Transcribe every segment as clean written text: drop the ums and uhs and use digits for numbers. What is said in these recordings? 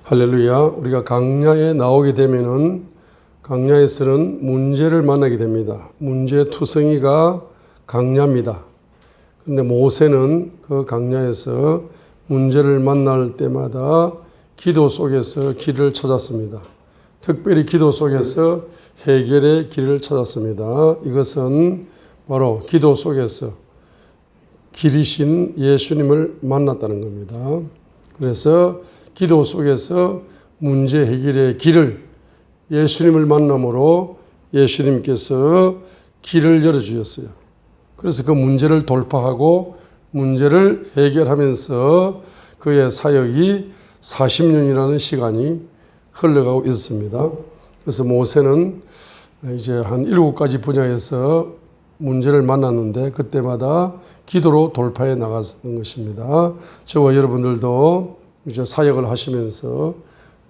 할렐루야. 우리가 강야에 나오게 되면은 강야에서는 문제를 만나게 됩니다. 문제투성이가 강야입니다. 근데 모세는 그 강야에서 문제를 만날 때마다 기도 속에서 길을 찾았습니다. 특별히 기도 속에서 해결의 길을 찾았습니다. 이것은 바로 기도 속에서 길이신 예수님을 만났다는 겁니다. 그래서 기도 속에서 문제 해결의 길을 예수님을 만남으로 예수님께서 길을 열어주셨어요. 그래서 그 문제를 돌파하고 문제를 해결하면서 그의 사역이 40년이라는 시간이 흘러가고 있었습니다. 그래서 모세는 이제 한 7가지 분야에서 문제를 만났는데 그때마다 기도로 돌파해 나갔던 것입니다. 저와 여러분들도 이제 사역을 하시면서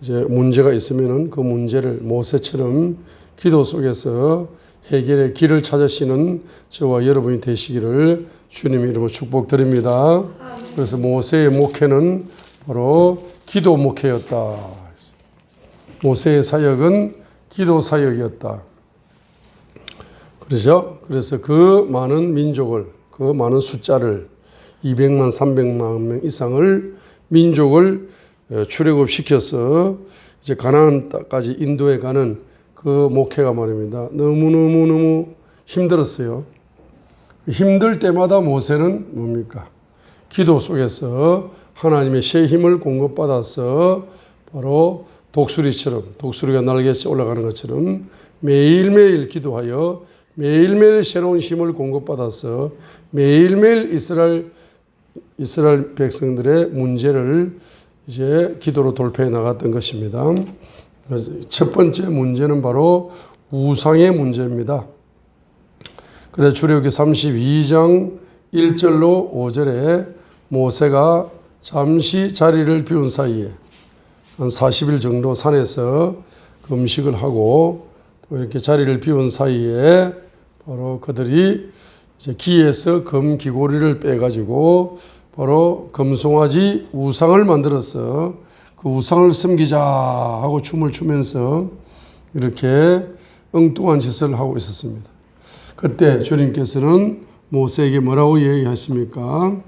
이제 문제가 있으면은 그 문제를 모세처럼 기도 속에서 해결의 길을 찾으시는 저와 여러분이 되시기를 주님의 이름으로 축복드립니다. 그래서 모세의 목회는 바로 기도 목회였다. 모세의 사역은 기도 사역이었다. 그렇죠? 그래서 그 많은 민족을, 그 많은 숫자를 200만, 300만 명 이상을 민족을 출애굽시켜서 이제 가나안 땅까지 인도해 가는 그 목회가 말입니다. 너무 힘들었어요. 힘들 때마다 모세는 뭡니까? 기도 속에서 하나님의 새 힘을 공급받아서 바로 독수리가 날개에 올라가는 것처럼 매일매일 기도하여 매일매일 새로운 힘을 공급받아서 매일매일 이스라엘 백성들의 문제를 이제 기도로 돌파해 나갔던 것입니다. 첫 번째 문제는 바로 우상의 문제입니다. 그래서 출애굽기 32장 1절로 5절에 모세가 잠시 자리를 비운 사이에 한 40일 정도 산에서 금식을 하고 또 이렇게 자리를 비운 사이에 바로 그들이 이제 기에서 금 귀고리를 빼가지고 바로 금송아지 우상을 만들어서 그 우상을 섬기자 하고 춤을 추면서 이렇게 엉뚱한 짓을 하고 있었습니다. 그때 주님께서는 모세에게 뭐라고 얘기하십니까?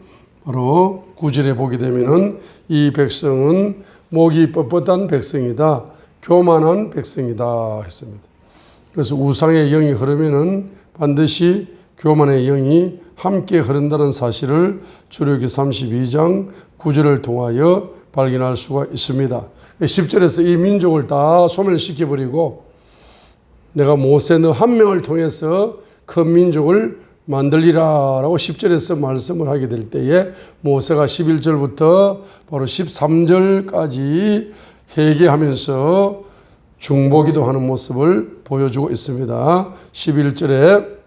바로 9절에 보게 되면은 이 백성은 목이 뻣뻣한 백성이다. 교만한 백성이다 했습니다. 그래서 우상의 영이 흐르면은 반드시 교만의 영이 함께 흐른다는 사실을 출애굽기 32장 9절을 통하여 발견할 수가 있습니다. 10절에서 이 민족을 다 소멸시켜버리고 내가 모세 너 한 명을 통해서 큰 민족을 만들리라 라고 10절에서 말씀을 하게 될 때에 모세가 11절부터 바로 13절까지 회개하면서 중보기도 하는 모습을 보여주고 있습니다. 11절에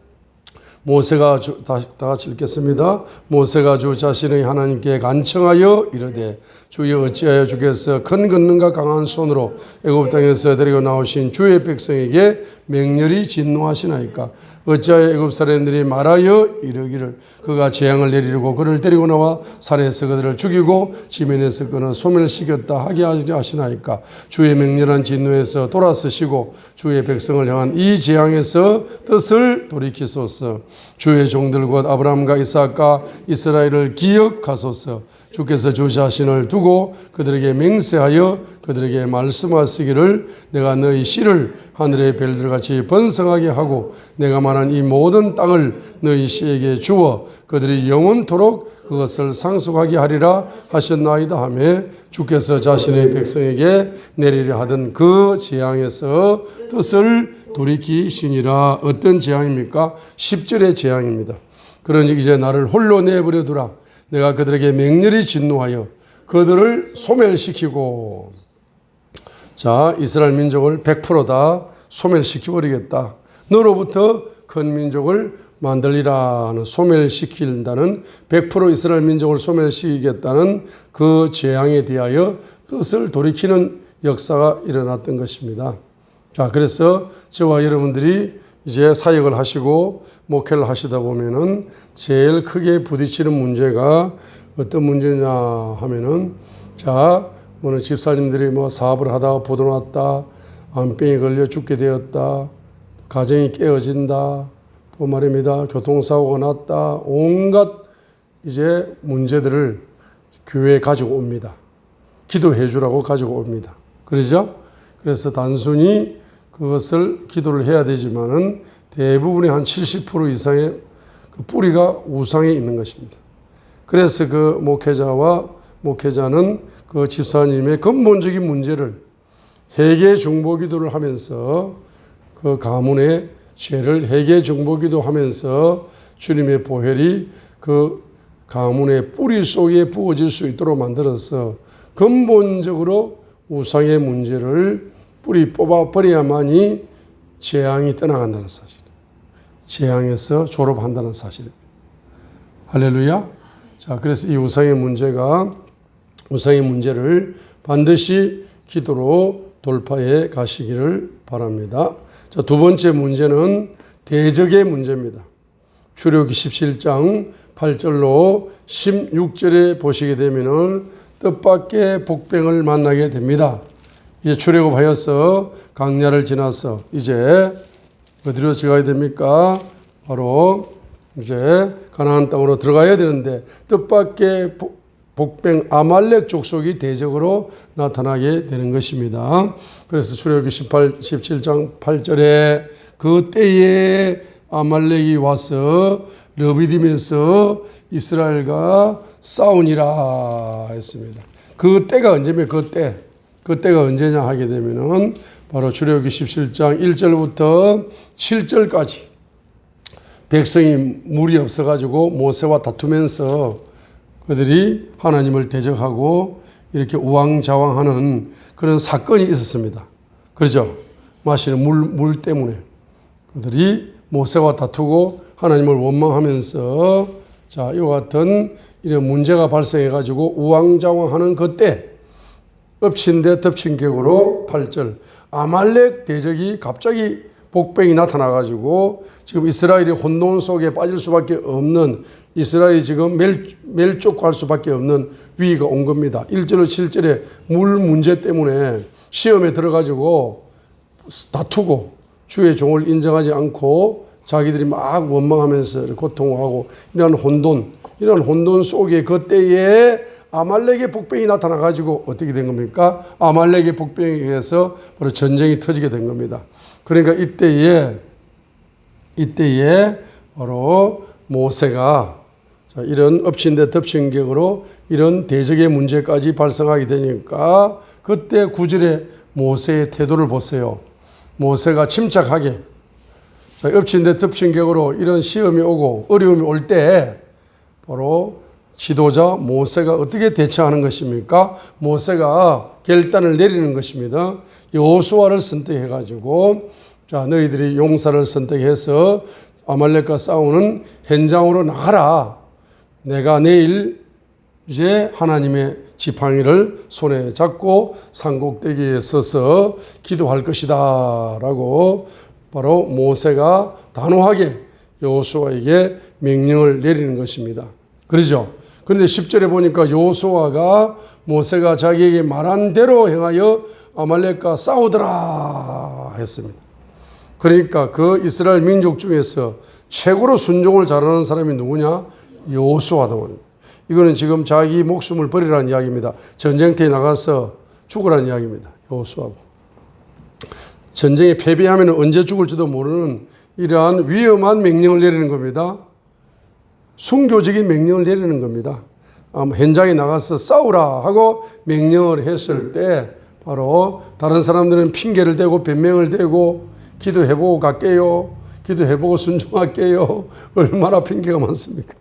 모세가 다 같이 읽겠습니다. 모세가 주 자신의 하나님께 간청하여 이르되 주여 어찌하여 주께서 큰 권능과 강한 손으로 애굽 땅에서 데리고 나오신 주의 백성에게 맹렬히 진노하시나이까. 어찌하여 애굽 사람들이 말하여 이르기를 그가 재앙을 내리려고 그를 데리고 나와 산에서 그들을 죽이고 지면에서 그는 소멸시켰다 하게 하시나이까. 주의 맹렬한 진노에서 돌아서시고 주의 백성을 향한 이 재앙에서 뜻을 돌이키소서. 주의 종들 곧 아브라함과 이삭과 이스라엘을 기억하소서. 주께서 주 자신을 두고 그들에게 맹세하여 그들에게 말씀하시기를 내가 너희 씨를 하늘의 별들같이 번성하게 하고 내가 말한 이 모든 땅을 너희 씨에게 주어 그들이 영원토록 그것을 상속하게 하리라 하셨나이다 하며 주께서 자신의 백성에게 내리려 하던 그 재앙에서 뜻을 돌이키시니라. 어떤 재앙입니까? 10절의 재앙입니다. 그러니 이제 나를 홀로 내버려 두라. 내가 그들에게 맹렬히 진노하여 그들을 소멸시키고, 자, 이스라엘 민족을 100% 다 소멸시켜버리겠다. 너로부터 큰 민족을 만들리라는, 소멸시킨다는, 100% 이스라엘 민족을 소멸시키겠다는 그 재앙에 대하여 뜻을 돌이키는 역사가 일어났던 것입니다. 자, 그래서 저와 여러분들이 이제 사역을 하시고 목회를 하시다 보면은 제일 크게 부딪히는 문제가 어떤 문제냐 하면은, 자, 뭐는 집사님들이 뭐 사업을 하다가 부도났다, 암병에 걸려 죽게 되었다, 가정이 깨어진다, 또 말입니다. 교통사고가 났다, 온갖 이제 문제들을 교회에 가지고 옵니다. 기도해 주라고 가지고 옵니다. 그러죠? 그래서 단순히 그것을 기도를 해야 되지만은 대부분의 한 70% 이상의 그 뿌리가 우상에 있는 것입니다. 그래서 그 목회자는 그 집사님의 근본적인 문제를 회개 중보 기도를 하면서 그 가문의 죄를 회개 중보 기도하면서 주님의 보혈이 그 가문의 뿌리 속에 부어질 수 있도록 만들어서 근본적으로 우상의 문제를 뿌리 뽑아버려야만이 재앙이 떠나간다는 사실, 재앙에서 졸업한다는 사실입니다. 할렐루야. 자, 그래서 이 우상의 문제를 반드시 기도로 돌파해 가시기를 바랍니다. 자, 두 번째 문제는 대적의 문제입니다. 출애굽기 17장 8절로 16절에 보시게 되면은 뜻밖의 복병을 만나게 됩니다. 이제 출애굽하여서 광야를 지나서 이제 어디로 들어가야 됩니까? 바로 이제 가나안 땅으로 들어가야 되는데 뜻밖의 복병 아말렉 족속이 대적으로 나타나게 되는 것입니다. 그래서 출애굽기 17장 8절에 그때에 아말렉이 와서 르비딤에서 이스라엘과 싸우니라 했습니다. 그 때가 언제면 그때가 언제냐 하게 되면은 바로 출애굽기 17장 1절부터 7절까지 백성이 물이 없어가지고 모세와 다투면서 그들이 하나님을 대적하고 이렇게 우왕좌왕하는 그런 사건이 있었습니다. 그렇죠? 마시는 물 때문에 그들이 모세와 다투고 하나님을 원망하면서 자, 이와 같은 이런 문제가 발생해가지고 우왕좌왕하는 그때 엎친 데 덮친 격으로 8절 아말렉 대적이 갑자기 복병이 나타나가지고 지금 이스라엘이 혼돈 속에 빠질 수밖에 없는 이스라엘이 지금 멸족할 수밖에 없는 위기가 온 겁니다. 1절로 7절에 물 문제 때문에 시험에 들어가지고 다투고 주의 종을 인정하지 않고 자기들이 막 원망하면서 고통하고 이런 혼돈 속에 그때에 아말렉의 복병이 나타나가지고 어떻게 된 겁니까? 아말렉의 복병에 의해서 바로 전쟁이 터지게 된 겁니다. 그러니까 이때에 바로 모세가 이런 엎친 데 덮친 격으로 이런 대적의 문제까지 발생하게 되니까 그때 9절에 모세의 태도를 보세요. 모세가 침착하게 엎친 데 덮친 격으로 이런 시험이 오고 어려움이 올 때 바로 지도자 모세가 어떻게 대처하는 것입니까? 모세가 결단을 내리는 것입니다. 여호수아를 선택해가지고 자, 너희들이 용사를 선택해서 아말렉과 싸우는 현장으로 나가라. 내가 내일 이제 하나님의 지팡이를 손에 잡고 산꼭대기에 서서 기도할 것이다 라고 바로 모세가 단호하게 여호수아에게 명령을 내리는 것입니다. 그렇죠? 그런데 10절에 보니까 여호수아가 모세가 자기에게 말한 대로 행하여 아말렉과 싸우더라 했습니다. 그러니까 그 이스라엘 민족 중에서 최고로 순종을 잘하는 사람이 누구냐? 여호수아다. 이거는 지금 자기 목숨을 버리라는 이야기입니다. 전쟁터에 나가서 죽으라는 이야기입니다. 여호수아고. 전쟁에 패배하면 언제 죽을지도 모르는 이러한 위험한 명령을 내리는 겁니다. 순교적인 명령을 내리는 겁니다. 현장에 나가서 싸우라 하고 명령을 했을 때 바로 다른 사람들은 핑계를 대고 변명을 대고 기도해보고 갈게요. 기도해보고 순종할게요. 얼마나 핑계가 많습니까?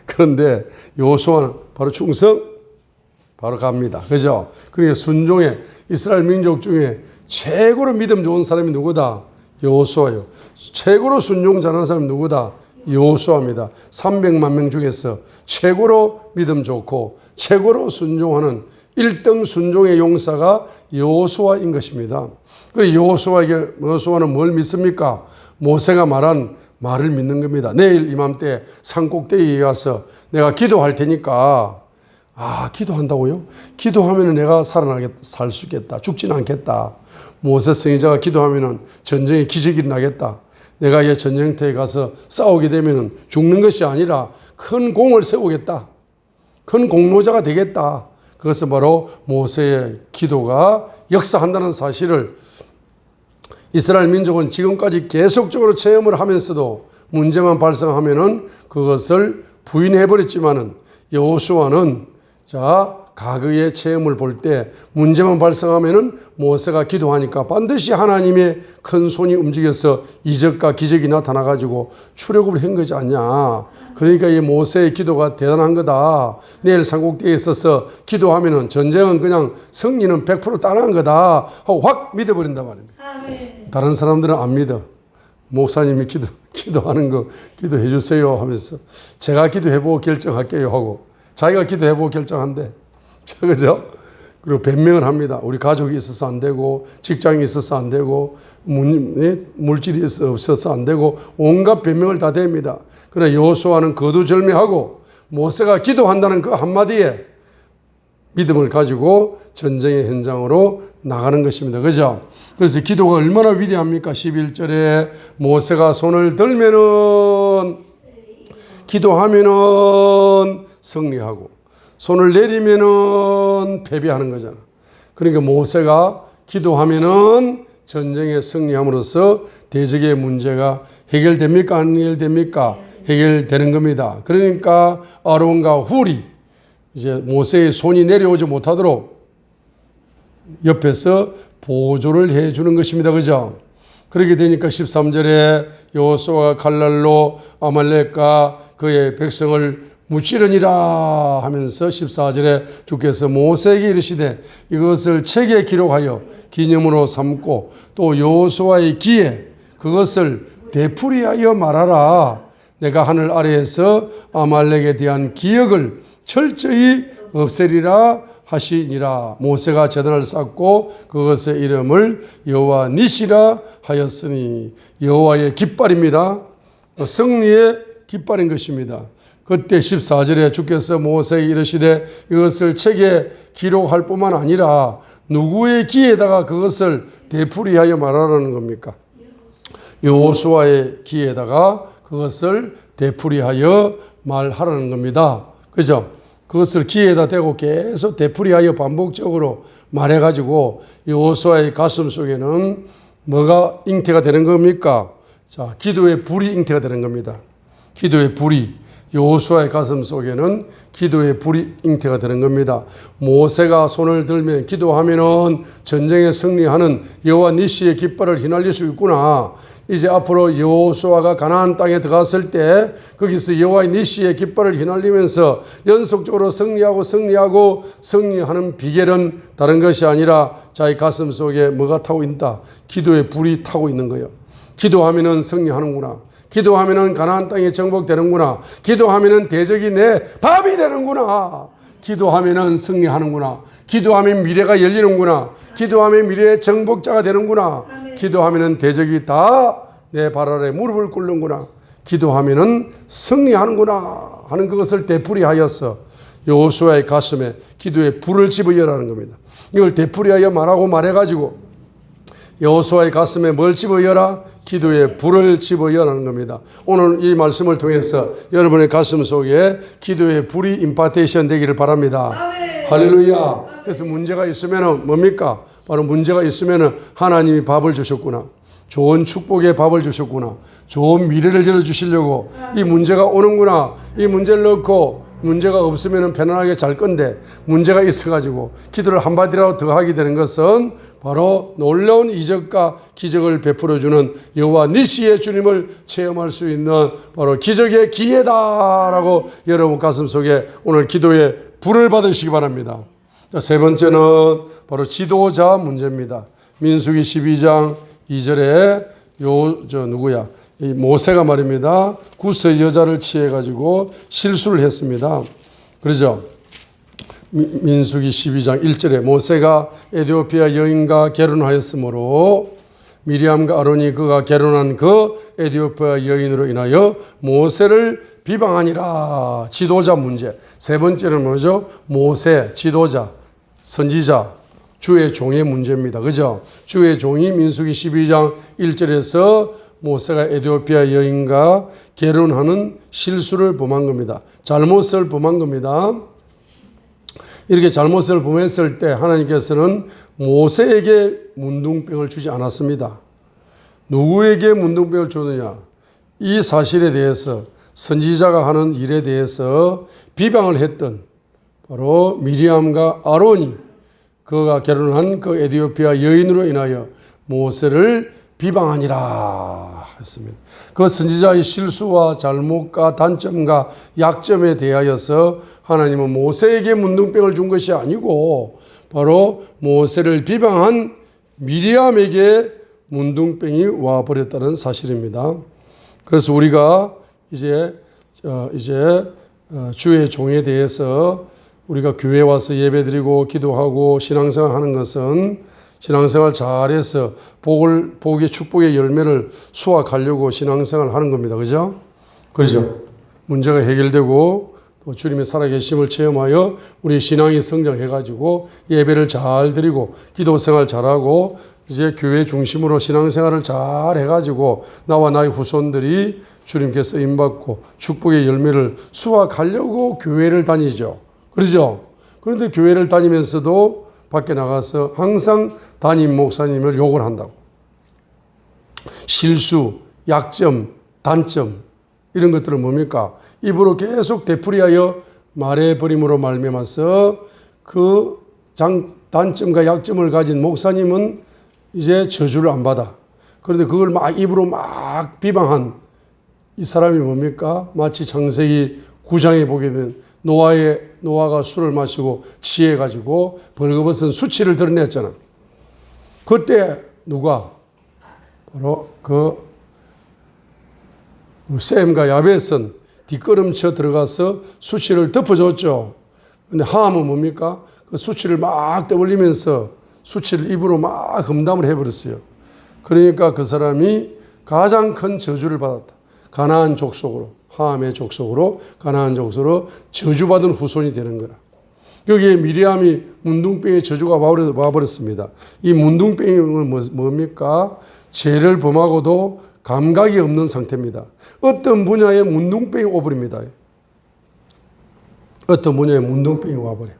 그런데 여호수아는 바로 충성, 바로 갑니다. 그죠? 그러니까 순종에 이스라엘 민족 중에 최고로 믿음 좋은 사람이 누구다? 여호수아요. 최고로 순종 잘하는 사람이 누구다? 여호수아입니다. 300만 명 중에서 최고로 믿음 좋고 최고로 순종하는 1등 순종의 용사가 여호수아인 것입니다. 그리고 여호수아는 뭘 믿습니까? 모세가 말한 말을 믿는 겁니다. 내일 이맘때 산꼭대기에 가서 내가 기도할 테니까 기도한다고요? 기도하면 내가 살 수 있겠다. 죽지는 않겠다. 모세 승리자가 기도하면 전쟁에 기적이 일어나겠다. 내가 이 전쟁터에 가서 싸우게 되면 죽는 것이 아니라 큰 공을 세우겠다. 큰 공로자가 되겠다. 그것은 바로 모세의 기도가 역사한다는 사실을 이스라엘 민족은 지금까지 계속적으로 체험을 하면서도 문제만 발생하면은 그것을 부인해버렸지만은 여호수아는 과거의 체험을 볼 때 문제만 발생하면은 모세가 기도하니까 반드시 하나님의 큰 손이 움직여서 이적과 기적이 나타나가지고 출애굽을 한 거지 않냐. 그러니까 이 모세의 기도가 대단한 거다. 내일 삼국대에 있어서 기도하면은 전쟁은 그냥 승리는 100% 따라한 거다 하고 확 믿어버린단 말입니다. 아멘. 다른 사람들은 안 믿어. 목사님이 기도하는 거 기도해 주세요 하면서 제가 기도해보고 결정할게요 하고 자기가 기도해보고 결정한대. 그죠? 그리고 변명을 합니다. 우리 가족이 있어서 안 되고 직장이 있어서 안 되고 물질이 없어서 안 되고 온갖 변명을 다 댑니다. 그러나 여호수아는 거두절미하고 모세가 기도한다는 그 한마디에 믿음을 가지고 전쟁의 현장으로 나가는 것입니다. 그죠? 그래서 기도가 얼마나 위대합니까? 11절에 모세가 손을 들면은 기도하면은 승리하고 손을 내리면은 패배하는 거잖아. 그러니까 모세가 기도하면은 전쟁에 승리함으로써 대적의 문제가 해결됩니까? 안 해결됩니까? 해결되는 겁니다. 그러니까 아론과 훌이 이제 모세의 손이 내려오지 못하도록 옆에서 보조를 해 주는 것입니다. 그죠? 그렇게 되니까 13절에 여호수아가 칼날로 아말렉과 그의 백성을 무찌르니라 하면서 14절에 주께서 모세에게 이르시되 이것을 책에 기록하여 기념으로 삼고 또 여호수아의 기에 그것을 되풀이하여 말하라. 내가 하늘 아래에서 아말렉에 대한 기억을 철저히 없애리라 하시니라. 모세가 제단을 쌓고 그것의 이름을 여호와 니시라 하였으니 여호와의 깃발입니다. 승리의 깃발인 것입니다. 그때 14절에 주께서 모세에게 이르시되 이것을 책에 기록할 뿐만 아니라 누구의 기에다가 그것을 되풀이하여 말하라는 겁니까? 여호수아의 기에다가 그것을 되풀이하여 말하라는 겁니다. 그죠? 그것을 기에다 대고 계속 되풀이하여 반복적으로 말해가지고 여호수아의 가슴 속에는 뭐가 잉태가 되는 겁니까? 자, 기도의 불이 잉태가 되는 겁니다. 기도의 불이 여호수아의 가슴 속에는 기도의 불이 잉태가 되는 겁니다. 모세가 손을 들면 기도하면은 전쟁에 승리하는 여호와 니시의 깃발을 휘날릴 수 있구나. 이제 앞으로 여호수아가 가나안 땅에 들어갔을 때 거기서 여호와 니시의 깃발을 휘날리면서 연속적으로 승리하는 비결은 다른 것이 아니라 자기 가슴 속에 뭐가 타고 있다? 기도의 불이 타고 있는 거예요. 기도하면은 승리하는구나. 기도하면은 가나안 땅이 정복되는구나. 기도하면은 대적이 내 밥이 되는구나. 기도하면은 승리하는구나. 기도하면 미래가 열리는구나. 기도하면 미래의 정복자가 되는구나. 기도하면은 대적이 다 내 발 아래 무릎을 꿇는구나. 기도하면은 승리하는구나 하는 그것을 되풀이하여서 여호수아의 가슴에 기도의 불을 집어넣으라는 겁니다. 이걸 되풀이하여 말해가지고 여호수아의 가슴에 뭘 집어넣어라? 기도의 불을 집어넣으라는 겁니다. 오늘 이 말씀을 통해서 여러분의 가슴 속에 기도의 불이 임파테이션 되기를 바랍니다. 아멘. 할렐루야. 그래서 문제가 있으면 뭡니까? 바로 문제가 있으면 하나님이 밥을 주셨구나. 좋은 축복의 밥을 주셨구나. 좋은 미래를 열어주시려고 이 문제가 오는구나. 이 문제를 넣고 문제가 없으면 편안하게 잘 건데 문제가 있어가지고 기도를 한마디라도 더 하게 되는 것은 바로 놀라운 이적과 기적을 베풀어주는 여호와 니시의 주님을 체험할 수 있는 바로 기적의 기회다라고 여러분 가슴 속에 오늘 기도의 불을 받으시기 바랍니다. 세 번째는 바로 지도자 문제입니다. 민수기 12장 2절에 이 모세가 말입니다. 구스 여자를 취해가지고 실수를 했습니다. 그러죠? 민수기 12장 1절에 모세가 에티오피아 여인과 결혼하였으므로 미리암과 아론이 그가 결혼한 그 에디오피아 여인으로 인하여 모세를 비방하니라. 지도자 문제. 세 번째는 뭐죠? 모세, 지도자, 선지자, 주의 종의 문제입니다. 그죠? 주의 종이 민수기 12장 1절에서 모세가 에디오피아 여인과 결혼하는 실수를 범한 겁니다. 잘못을 범한 겁니다. 이렇게 잘못을 범했을 때 하나님께서는 모세에게 문둥병을 주지 않았습니다. 누구에게 문둥병을 주느냐? 이 사실에 대해서 선지자가 하는 일에 대해서 비방을 했던 바로 미리암과 아론이 그가 결혼한 그 에디오피아 여인으로 인하여 모세를 비방하니라 했습니다. 그 선지자의 실수와 잘못과 단점과 약점에 대하여서 하나님은 모세에게 문둥병을 준 것이 아니고 바로 모세를 비방한 미리암에게 문둥병이 와버렸다는 사실입니다. 그래서 우리가 이제 주의 종에 대해서 우리가 교회에 와서 예배드리고 기도하고 신앙생활 하는 것은 신앙생활 잘해서 복의 축복의 열매를 수확하려고 신앙생활 하는 겁니다. 그죠? 그렇죠? 문제가 해결되고 또 주님의 살아계심을 체험하여 우리 신앙이 성장해가지고 예배를 잘 드리고 기도생활 잘하고 이제 교회 중심으로 신앙생활을 잘 해가지고 나와 나의 후손들이 주님께 쓰임받고 축복의 열매를 수확하려고 교회를 다니죠. 그렇죠? 그런데 교회를 다니면서도 밖에 나가서 항상 담임 목사님을 욕을 한다고. 실수, 약점, 단점 이런 것들은 뭡니까? 입으로 계속 되풀이하여 말해버림으로 말미암아서 그 단점과 약점을 가진 목사님은 이제 저주를 안 받아. 그런데 그걸 막 입으로 막 비방한 이 사람이 뭡니까? 마치 창세기 9장에 보게 되면 노아가 술을 마시고 취해가지고 벌거벗은 수치를 드러냈잖아. 그때 누가? 바로 셈과 야벳은 뒷걸음쳐 들어가서 수치를 덮어줬죠. 근데 함은 뭡니까? 그 수치를 막 떠올리면서 수치를 입으로 막 험담을 해버렸어요. 그러니까 그 사람이 가장 큰 저주를 받았다. 가나안 족속으로, 함의 족속으로, 가나안 족속으로 저주받은 후손이 되는 거라. 여기에 미리암이 문둥병의 저주가 와버렸습니다. 이 문둥병은 뭡니까? 죄를 범하고도 감각이 없는 상태입니다. 어떤 분야에 문둥병이 오버립니다. 어떤 분야에 문둥병이 와버려요.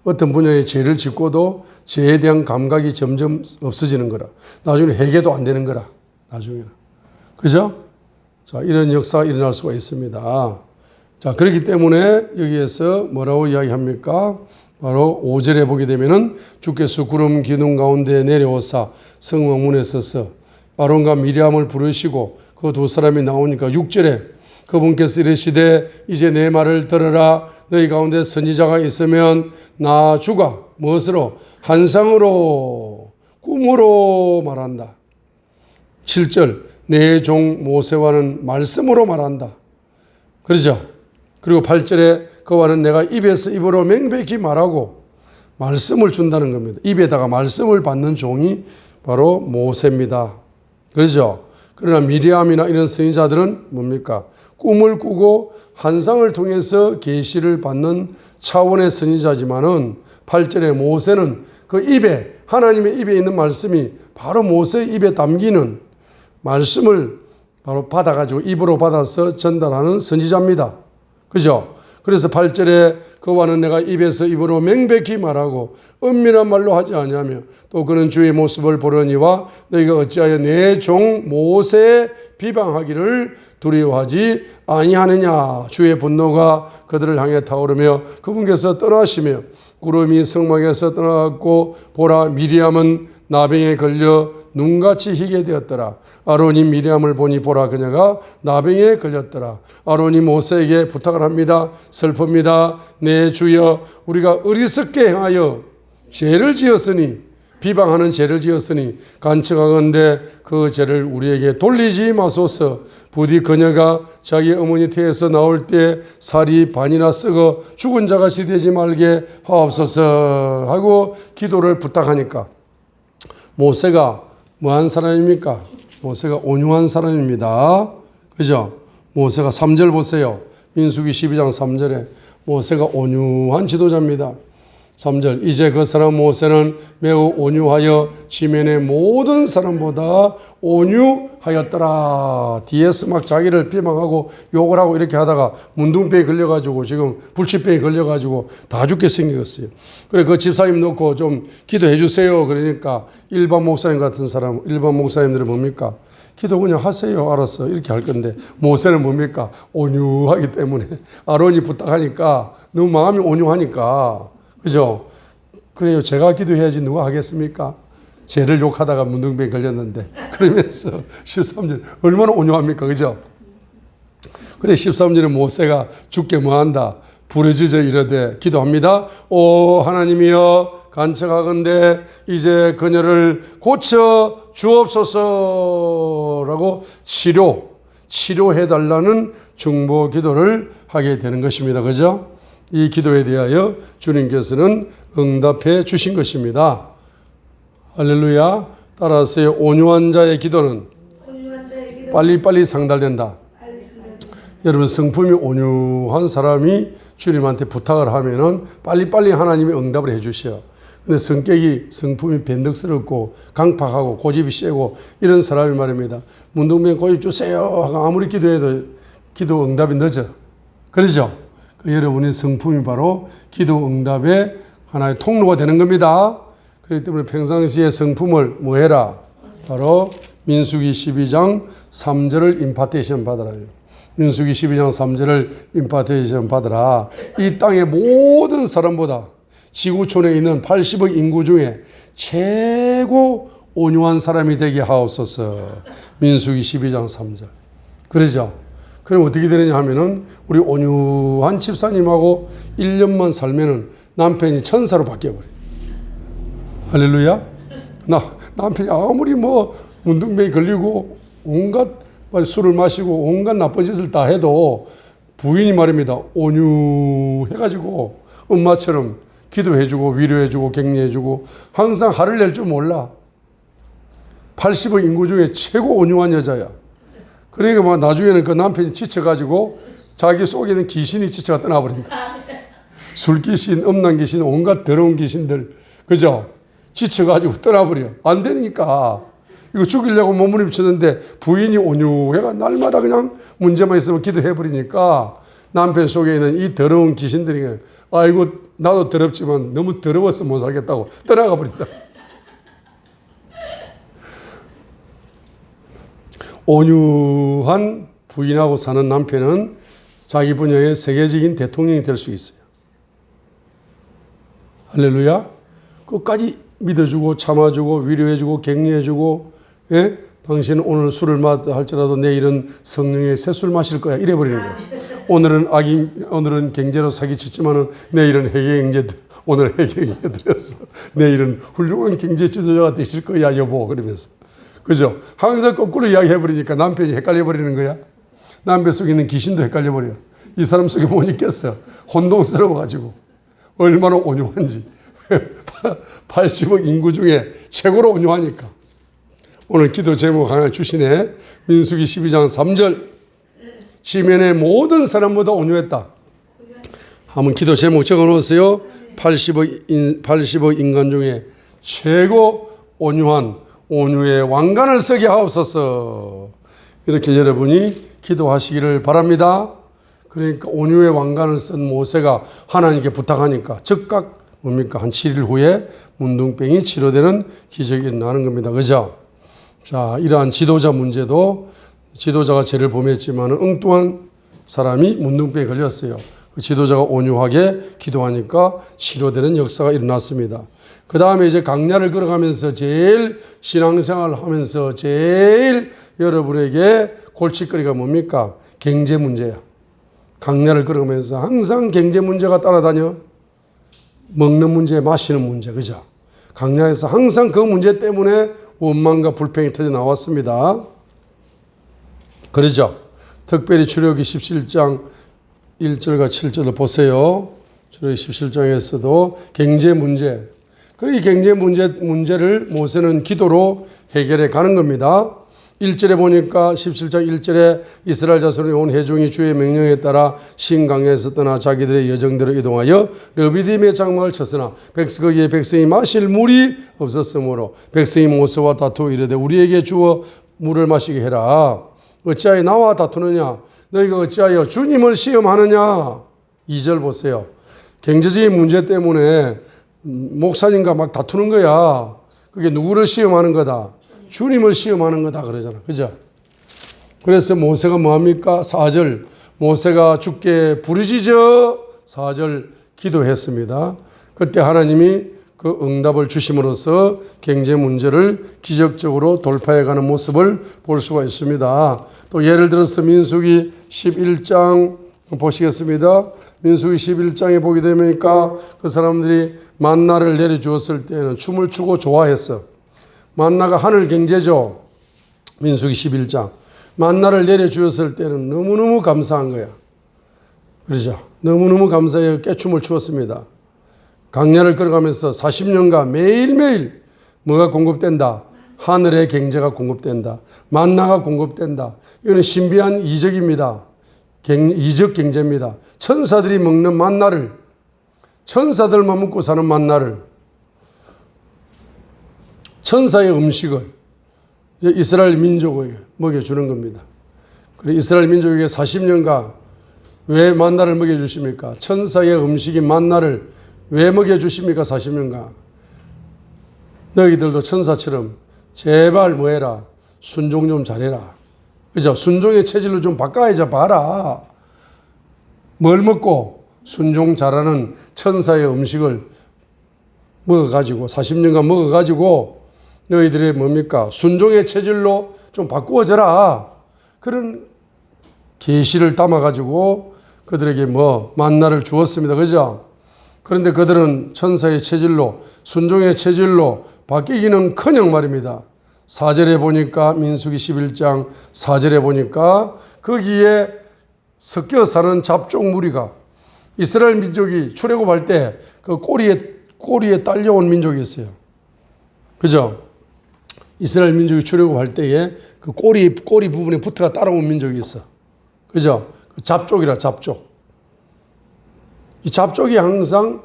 어떤 분야에 죄를 짓고도 죄에 대한 감각이 점점 없어지는 거라. 나중에 회개도 안 되는 거라. 나중에는. 그죠? 자, 이런 역사가 일어날 수가 있습니다. 자, 그렇기 때문에 여기에서 뭐라고 이야기합니까? 바로 5절에 보게 되면은 주께서 구름 기둥 가운데 내려오사 성막문에 서서 아론과 미리암을 부르시고 그 두 사람이 나오니까 6절에 그분께서 이르시되 이제 내 말을 들으라. 너희 가운데 선지자가 있으면 나 주가 무엇으로? 환상으로 꿈으로 말한다. 7절 내 종 모세와는 말씀으로 말한다. 그러죠? 그리고 8절에 그와는 내가 입에서 입으로 명백히 말하고 말씀을 준다는 겁니다. 입에다가 말씀을 받는 종이 바로 모세입니다. 그러죠? 그러나 미리암이나 이런 선지자들은 뭡니까? 꿈을 꾸고 환상을 통해서 계시를 받는 차원의 선지자지만은 8절에 모세는 그 입에 하나님의 입에 있는 말씀이 바로 모세의 입에 담기는 말씀을 바로 받아가지고 입으로 받아서 전달하는 선지자입니다. 그죠? 그래서 8절에 그와는 내가 입에서 입으로 명백히 말하고 은밀한 말로 하지 아니하며 또 그는 주의 모습을 보려니와 너희가 어찌하여 내 종 모세의 비방하기를 두려워하지 아니하느냐. 주의 분노가 그들을 향해 타오르며 그분께서 떠나시며 구름이 성막에서 떠나갔고 보라 미리암은 나병에 걸려 눈같이 희게 되었더라. 아론이 미리암을 보니 보라 그녀가 나병에 걸렸더라. 아론이 모세에게 부탁을 합니다. 슬픕니다. 내 주여 우리가 어리석게 행하여 죄를 지었으니 비방하는 죄를 지었으니 간청하건대 그 죄를 우리에게 돌리지 마소서. 부디 그녀가 자기 어머니 태에서 나올 때 살이 반이나 썩어 죽은 자같이 되지 말게 하옵소서 하고 기도를 부탁하니까 모세가 뭐한 사람입니까? 모세가 온유한 사람입니다. 그죠? 모세가 3절 보세요. 민수기 12장 3절에 모세가 온유한 지도자입니다. 3절 이제 그 사람 모세는 매우 온유하여 지면의 모든 사람보다 온유하였더라. 뒤에서 막 자기를 비방하고 욕을 하고 이렇게 하다가 문둥병에 걸려가지고 지금 불치병에 걸려가지고 다 죽게 생겼어요. 그래 그 집사님 놓고 좀 기도해 주세요. 그러니까 일반 목사님 같은 사람, 일반 목사님들은 뭡니까? 기도 그냥 하세요. 알았어. 이렇게 할 건데 모세는 뭡니까? 온유하기 때문에 아론이 부탁하니까 너무 마음이 온유하니까 그죠? 그래요. 제가 기도해야지 누가 하겠습니까? 죄를 욕하다가 문둥병에 걸렸는데 그러면서 13절 얼마나 온유합니까? 그죠? 그래 13절에 모세가 주께 뭐한다? 부르짖어 이르되 기도합니다. 오 하나님이여 간청하건대 이제 그녀를 고쳐 주옵소서라고 치료해달라는 중보 기도를 하게 되는 것입니다. 그죠? 이 기도에 대하여 주님께서는 응답해 주신 것입니다. 할렐루야. 따라서 온유한 자의 기도는 빨리빨리 상달된다. 여러분 성품이 온유한 사람이 주님한테 부탁을 하면은 빨리빨리 하나님이 응답을 해 주셔요. 근데 성품이 변덕스럽고 강팍하고 고집이 세고 이런 사람이 말입니다. 문둥병 고집 주세요 하고 아무리 기도해도 기도 응답이 늦어. 그러죠? 여러분의 성품이 바로 기도 응답의 하나의 통로가 되는 겁니다. 그렇기 때문에 평상시에 성품을 뭐 해라? 바로 민수기 12장 3절을 임파테이션 받으라. 민수기 12장 3절을 임파테이션 받으라. 이 땅의 모든 사람보다 지구촌에 있는 80억 인구 중에 최고 온유한 사람이 되게 하옵소서. 민수기 12장 3절. 그러죠? 그럼 어떻게 되느냐 하면은 우리 온유한 집사님하고 1년만 살면은 남편이 천사로 바뀌어버려요. 할렐루야. 남편이 아무리 뭐 문둥병이 걸리고 온갖 술을 마시고 온갖 나쁜 짓을 다 해도 부인이 말입니다. 온유해가지고 엄마처럼 기도해주고 위로해주고 격려해주고 항상 화를 낼 줄 몰라. 80억 인구 중에 최고 온유한 여자야. 그러니까 막 나중에는 그 남편이 지쳐가지고 자기 속에 있는 귀신이 지쳐가 떠나버린다. 술귀신, 음란귀신, 온갖 더러운 귀신들. 그죠? 지쳐가지고 떠나버려. 안 되니까. 이거 죽이려고 몸부림치는데 부인이 온유해가 날마다 그냥 문제만 있으면 기도해버리니까 남편 속에 있는 이 더러운 귀신들이 아이고 나도 더럽지만 너무 더러워서 못 살겠다고 떠나가 버린다. 온유한 부인하고 사는 남편은 자기 분야의 세계적인 대통령이 될 수 있어요. 할렐루야. 끝까지 믿어주고 참아주고 위로해주고 격려해주고 예? 당신은 오늘 술을 마다 할지라도 내일은 성령의 새 술 마실 거야. 이래버리는 거야. 오늘은 경제로 사기쳤지만은 내일은 회계 경제 오늘 회계 경제 들여서 내일은 훌륭한 경제 지도자가 되실 거야 여보 그러면서. 그죠? 항상 거꾸로 이야기해버리니까 남편이 헷갈려버리는 거야. 남편 속에 있는 귀신도 헷갈려버려. 이 사람 속에 못 있겠어. 혼동스러워가지고. 얼마나 온유한지. 80억 인구 중에 최고로 온유하니까. 오늘 기도 제목 하나 주시네. 민수기 12장 3절. 지면의 모든 사람보다 온유했다. 한번 기도 제목 적어 놓으세요. 80억 인간 중에 최고 온유한 온유의 왕관을 쓰게 하옵소서. 이렇게 여러분이 기도하시기를 바랍니다. 그러니까 온유의 왕관을 쓴 모세가 하나님께 부탁하니까 즉각 뭡니까? 한 7일 후에 문둥병이 치료되는 기적이 일어나는 겁니다. 그죠? 자, 이러한 지도자 문제도 지도자가 죄를 범했지만 엉뚱한 사람이 문둥병에 걸렸어요. 그 지도자가 온유하게 기도하니까 치료되는 역사가 일어났습니다. 그 다음에 이제 강야를 걸어가면서 제일 신앙생활을 하면서 제일 여러분에게 골칫거리가 뭡니까? 경제 문제야. 강야를 걸어가면서 항상 경제 문제가 따라다녀. 먹는 문제, 마시는 문제, 그죠? 강야에서 항상 그 문제 때문에 원망과 불평이 터져 나왔습니다. 그러죠? 특별히 출애굽기 17장 1절과 7절을 보세요. 출애굽기 17장에서도 경제 문제, 그리고 이 경제 문제를 모세는 기도로 해결해 가는 겁니다. 1절에 보니까 17장 1절에 이스라엘 자손의 온 회중이 주의 명령에 따라 신강에서 떠나 자기들의 여정대로 이동하여 르비딤의 장막을 쳤으나 거기에 백성이 마실 물이 없었으므로 백성이 모세와 다투어 이르되 우리에게 주어 물을 마시게 해라. 어찌하여 나와 다투느냐? 너희가 어찌하여 주님을 시험하느냐? 2절 보세요. 경제적인 문제 때문에 목사님과 막 다투는 거야. 그게 누구를 시험하는 거다? 주님을 시험하는 거다 그러잖아. 그죠? 그래서 모세가 뭐합니까? 4절 모세가 주께 부르짖어 4절 기도했습니다. 그때 하나님이 그 응답을 주심으로써 경제 문제를 기적적으로 돌파해가는 모습을 볼 수가 있습니다. 또 예를 들어서 민수기 11장 보시겠습니다. 민수기 11장에 보게 되니까 그 사람들이 만나를 내려주었을 때는 춤을 추고 좋아했어. 만나가 하늘 경제죠. 민수기 11장. 만나를 내려주었을 때는 너무너무 감사한 거야. 그렇죠? 너무너무 감사해 깨춤을 추었습니다. 강야를 걸어가면서 40년간 매일매일 뭐가 공급된다? 하늘의 경제가 공급된다. 만나가 공급된다. 이거는 신비한 이적입니다. 이적 경제입니다. 천사들이 먹는 만나를, 천사들만 먹고 사는 만나를, 천사의 음식을 이스라엘 민족에게 먹여주는 겁니다. 그리고 이스라엘 민족에게 40년간 왜 만나를 먹여주십니까? 천사의 음식인 만나를 왜 먹여주십니까? 40년간. 너희들도 천사처럼 제발 뭐해라? 순종 좀 잘해라. 그죠? 순종의 체질로 좀 바꿔야지 봐라. 뭘 먹고? 순종 잘하는 천사의 음식을 먹어가지고 40년간 먹어가지고 너희들이 뭡니까? 순종의 체질로 좀 바꾸어져라. 그런 계시를 담아가지고 그들에게 만나를 주었습니다. 그죠? 그런데 그들은 천사의 체질로 순종의 체질로 바뀌기는커녕 말입니다. 4절에 보니까 민수기 11장 4절에 보니까 거기에 섞여 사는 잡종 무리가 이스라엘 민족이 출애굽할 때 그 꼬리에 딸려온 민족이 있어요. 그죠? 이스라엘 민족이 출애굽할 때에 그 꼬리 부분에 붙어가 따라온 민족이 있어. 그죠? 그 잡족이라 잡족. 이 잡족이 항상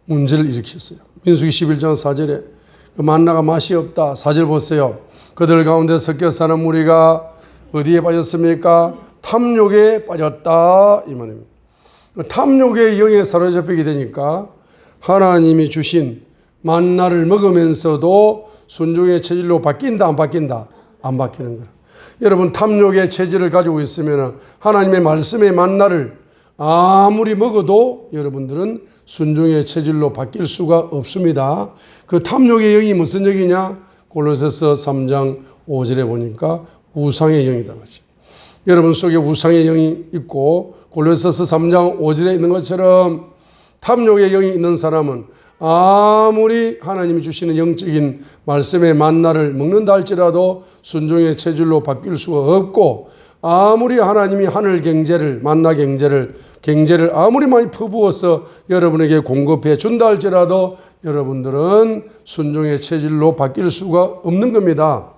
문제를 일으켰어요. 민수기 11장 4절에 그 만나가 맛이 없다. 4절 보세요. 그들 가운데 섞여 사는 무리가 어디에 빠졌습니까? 탐욕에 빠졌다 이 말입니다. 탐욕의 영에 사로잡히게 되니까 하나님이 주신 만나를 먹으면서도 순종의 체질로 바뀐다 안 바뀐다? 안 바뀌는 거예요. 여러분 탐욕의 체질을 가지고 있으면 하나님의 말씀의 만나를 아무리 먹어도 여러분들은 순종의 체질로 바뀔 수가 없습니다. 그 탐욕의 영이 무슨 영이냐? 골로새서 3장 5절에 보니까 우상의 영이다 말이죠. 여러분 속에 우상의 영이 있고 골로새서 3장 5절에 있는 것처럼 탐욕의 영이 있는 사람은 아무리 하나님이 주시는 영적인 말씀의 만나를 먹는다 할지라도 순종의 체질로 바뀔 수가 없고 아무리 하나님이 하늘 경제를 만나 경제를 아무리 많이 퍼부어서 여러분에게 공급해 준다 할지라도 여러분들은 순종의 체질로 바뀔 수가 없는 겁니다.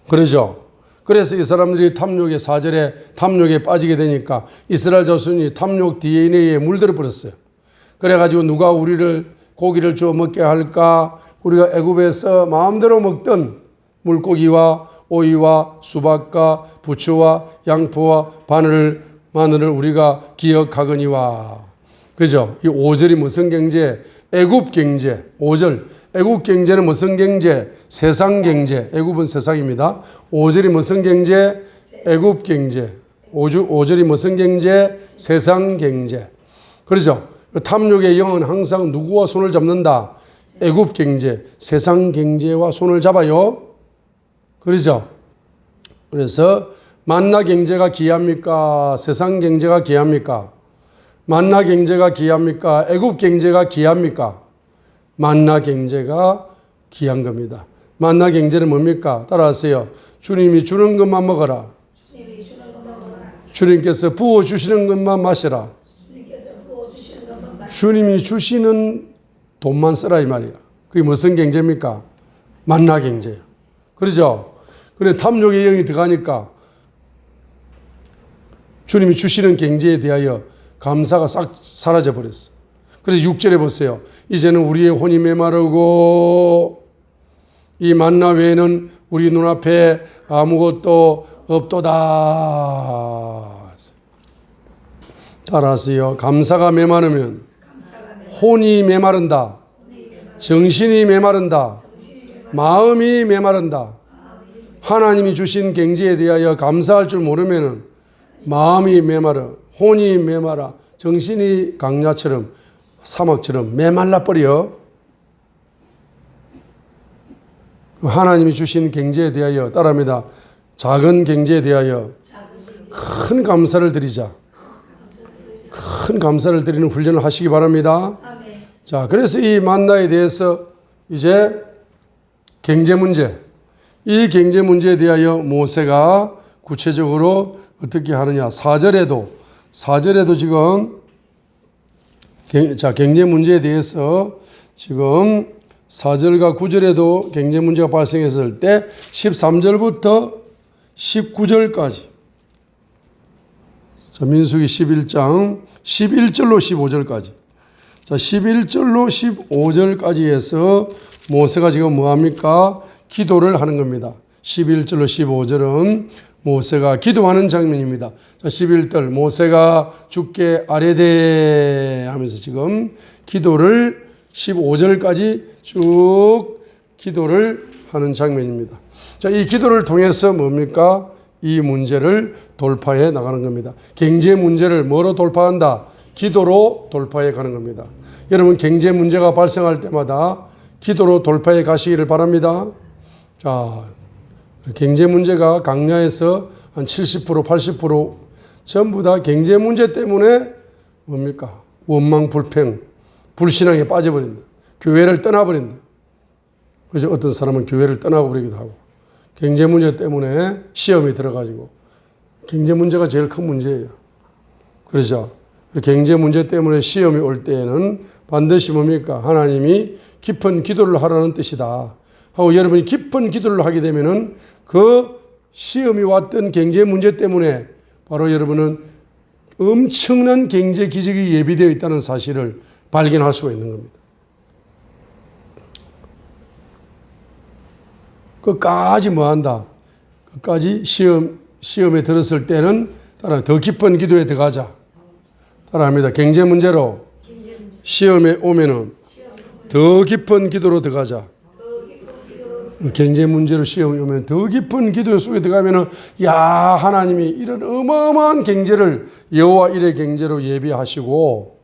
그러죠? 그래서 이 사람들이 탐욕의 4절에 탐욕에 빠지게 되니까 이스라엘 자손이 탐욕 DNA에 물들어 버렸어요. 그래가지고 누가 우리를 고기를 주워 먹게 할까? 우리가 애굽에서 마음대로 먹던 물고기와 오이와 수박과 부추와 양포와 마늘을 우리가 기억하거니와. 그죠? 이 5절이 무슨 경제? 애굽 경제. 5절. 애굽 경제는 무슨 경제? 세상 경제. 애굽은 세상입니다. 5절이 무슨 경제? 애굽 경제. 5절이 무슨 경제? 세상 경제. 그렇죠? 탐욕의 영은 항상 누구와 손을 잡는다? 애굽 경제, 세상 경제와 손을 잡아요. 그렇죠? 그래서 만나 경제가 귀합니까? 세상 경제가 귀합니까? 만나 경제가 귀합니까? 애굽 경제가 귀합니까? 만나 경제가 귀한 겁니다. 만나 경제는 뭡니까? 따라하세요. 주님이 주는 것만 먹어라. 주님께서 부어주시는 것만 마시라. 주님이 주시는 돈만 쓰라 이 말이야. 그게 무슨 경제입니까? 만나 경제예요. 그러죠? 그래 탐욕의 영이 들어가니까 주님이 주시는 경제에 대하여 감사가 싹 사라져 버렸어. 그래서 6절에 보세요. 이제는 우리의 혼이 메마르고 이 만나 외에는 우리 눈앞에 아무것도 없도다. 따라하세요. 감사가 메마르면 혼이 메마른다. 정신이 메마른다. 마음이 메마른다. 하나님이 주신 경제에 대하여 감사할 줄 모르면 마음이 메마르, 혼이 메마라, 정신이 강야처럼 사막처럼 메말라 버려. 하나님이 주신 경제에 대하여 따라합니다. 작은 경제에 대하여 큰 감사를 드리자. 큰 감사를 드리는 훈련을 하시기 바랍니다. 자, 그래서 이 만나에 대해서 이제 경제 문제, 이 경제 문제에 대하여 모세가 구체적으로 어떻게 하느냐. 4절에도 지금 경제 문제에 대해서 지금 4절과 9절에도 경제 문제가 발생했을 때 13절부터 19절까지 자, 민수기 11장 11절로 15절까지 자, 11절로 15절까지 해서 모세가 지금 뭐합니까? 기도를 하는 겁니다. 11절로 15절은 모세가 기도하는 장면입니다. 자, 11절 모세가 주께 아뢰되 하면서 지금 기도를 15절까지 쭉 기도를 하는 장면입니다. 자, 이 기도를 통해서 뭡니까? 이 문제를 돌파해 나가는 겁니다. 경제 문제를 뭐로 돌파한다? 기도로 돌파해 가는 겁니다. 여러분 경제 문제가 발생할 때마다 기도로 돌파해 가시기를 바랍니다. 자, 경제 문제가 강야에서 한 70%, 80% 전부 다 경제 문제 때문에 뭡니까? 원망, 불평, 불신앙에 빠져버린다. 교회를 떠나버린다. 그래서 어떤 사람은 교회를 떠나버리기도 하고 경제 문제 때문에 시험이 들어가지고 경제 문제가 제일 큰 문제예요. 그렇죠? 경제 문제 때문에 시험이 올 때에는 반드시 뭡니까? 하나님이 깊은 기도를 하라는 뜻이다. 하고 여러분이 깊은 기도를 하게 되면은 그 시험이 왔던 경제 문제 때문에 바로 여러분은 엄청난 경제 기적이 예비되어 있다는 사실을 발견할 수가 있는 겁니다. 끝까지 뭐 한다? 끝까지 시험에 들었을 때는 따라 더 깊은 기도에 들어가자. 따라합니다. 경제 문제로 시험에 오면은 더 깊은 기도로 들어가자. 경제 문제로 시험이 오면 더 깊은 기도 속에 들어가면은 야 하나님이 이런 어마어마한 경제를 여호와 일의 경제로 예비하시고